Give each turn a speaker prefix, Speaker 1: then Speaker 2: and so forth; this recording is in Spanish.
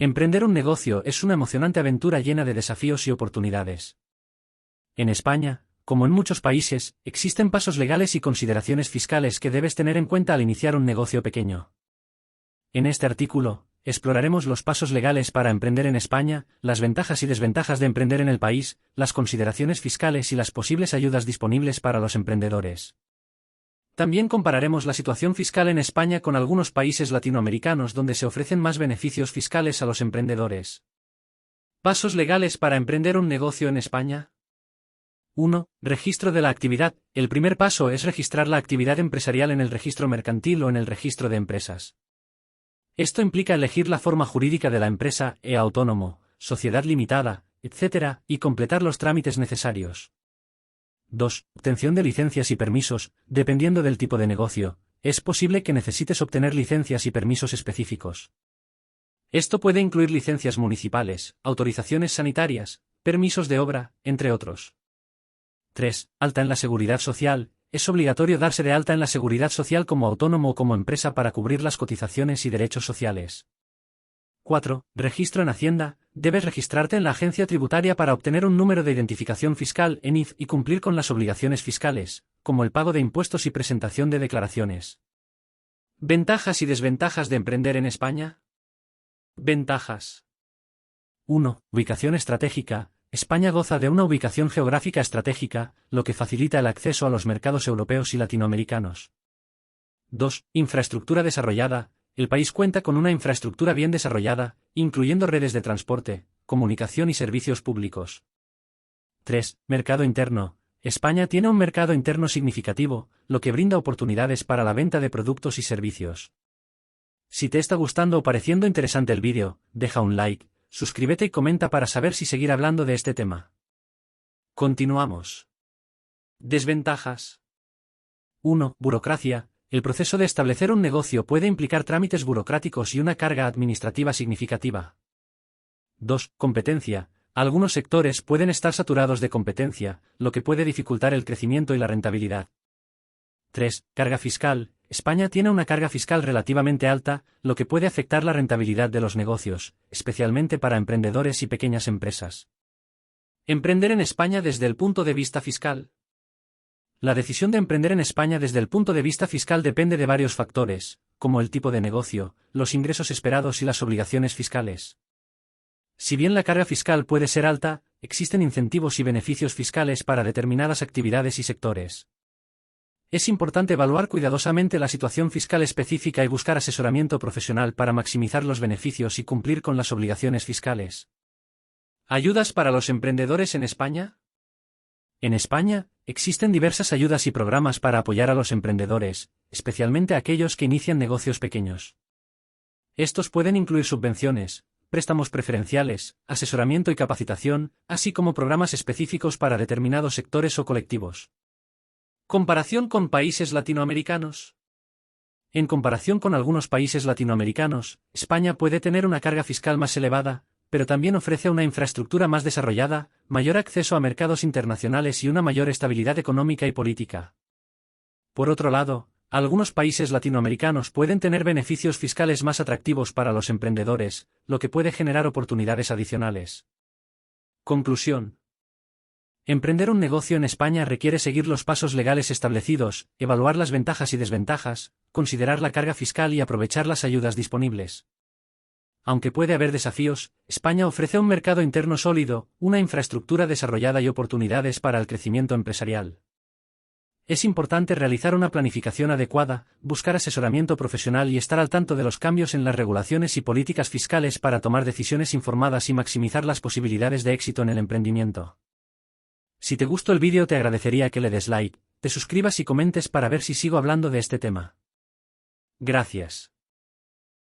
Speaker 1: Emprender un negocio es una emocionante aventura llena de desafíos y oportunidades. En España, como en muchos países, existen pasos legales y consideraciones fiscales que debes tener en cuenta al iniciar un negocio pequeño. En este artículo, exploraremos los pasos legales para emprender en España, las ventajas y desventajas de emprender en el país, las consideraciones fiscales y las posibles ayudas disponibles para los emprendedores. También compararemos la situación fiscal en España con algunos países latinoamericanos donde se ofrecen más beneficios fiscales a los emprendedores. ¿Pasos legales para emprender un negocio en España? 1. Registro de la actividad. El primer paso es registrar la actividad empresarial en el registro mercantil o en el registro de empresas. Esto implica elegir la forma jurídica de la empresa, autónomo, sociedad limitada, etc., y completar los trámites necesarios. 2. Obtención de licencias y permisos. Dependiendo del tipo de negocio, es posible que necesites obtener licencias y permisos específicos. Esto puede incluir licencias municipales, autorizaciones sanitarias, permisos de obra, entre otros. 3. Alta en la Seguridad Social. Es obligatorio darse de alta en la Seguridad Social como autónomo o como empresa para cubrir las cotizaciones y derechos sociales. 4. Registro en Hacienda. Debes registrarte en la agencia tributaria para obtener un número de identificación fiscal, NIF, y cumplir con las obligaciones fiscales, como el pago de impuestos y presentación de declaraciones. ¿Ventajas y desventajas de emprender en España? Ventajas. 1. Ubicación estratégica. España goza de una ubicación geográfica estratégica, lo que facilita el acceso a los mercados europeos y latinoamericanos. 2. Infraestructura desarrollada. El país cuenta con una infraestructura bien desarrollada, incluyendo redes de transporte, comunicación y servicios públicos. 3. Mercado interno. España tiene un mercado interno significativo, lo que brinda oportunidades para la venta de productos y servicios. Si te está gustando o pareciendo interesante el vídeo, deja un like, suscríbete y comenta para saber si seguir hablando de este tema. Continuamos. Desventajas. 1. Burocracia. El proceso de establecer un negocio puede implicar trámites burocráticos y una carga administrativa significativa. 2. Competencia. Algunos sectores pueden estar saturados de competencia, lo que puede dificultar el crecimiento y la rentabilidad. 3. Carga fiscal. España tiene una carga fiscal relativamente alta, lo que puede afectar la rentabilidad de los negocios, especialmente para emprendedores y pequeñas empresas. Emprender en España desde el punto de vista fiscal. La decisión de emprender en España desde el punto de vista fiscal depende de varios factores, como el tipo de negocio, los ingresos esperados y las obligaciones fiscales. Si bien la carga fiscal puede ser alta, existen incentivos y beneficios fiscales para determinadas actividades y sectores. Es importante evaluar cuidadosamente la situación fiscal específica y buscar asesoramiento profesional para maximizar los beneficios y cumplir con las obligaciones fiscales. ¿Ayudas para los emprendedores en España? En España, existen diversas ayudas y programas para apoyar a los emprendedores, especialmente a aquellos que inician negocios pequeños. Estos pueden incluir subvenciones, préstamos preferenciales, asesoramiento y capacitación, así como programas específicos para determinados sectores o colectivos. ¿Comparación con países latinoamericanos? En comparación con algunos países latinoamericanos, España puede tener una carga fiscal más elevada, pero también ofrece una infraestructura más desarrollada, mayor acceso a mercados internacionales y una mayor estabilidad económica y política. Por otro lado, algunos países latinoamericanos pueden tener beneficios fiscales más atractivos para los emprendedores, lo que puede generar oportunidades adicionales. Conclusión. Emprender un negocio en España requiere seguir los pasos legales establecidos, evaluar las ventajas y desventajas, considerar la carga fiscal y aprovechar las ayudas disponibles. Aunque puede haber desafíos, España ofrece un mercado interno sólido, una infraestructura desarrollada y oportunidades para el crecimiento empresarial. Es importante realizar una planificación adecuada, buscar asesoramiento profesional y estar al tanto de los cambios en las regulaciones y políticas fiscales para tomar decisiones informadas y maximizar las posibilidades de éxito en el emprendimiento. Si te gustó el vídeo te agradecería que le des like, te suscribas y comentes para ver si sigo hablando de este tema. Gracias.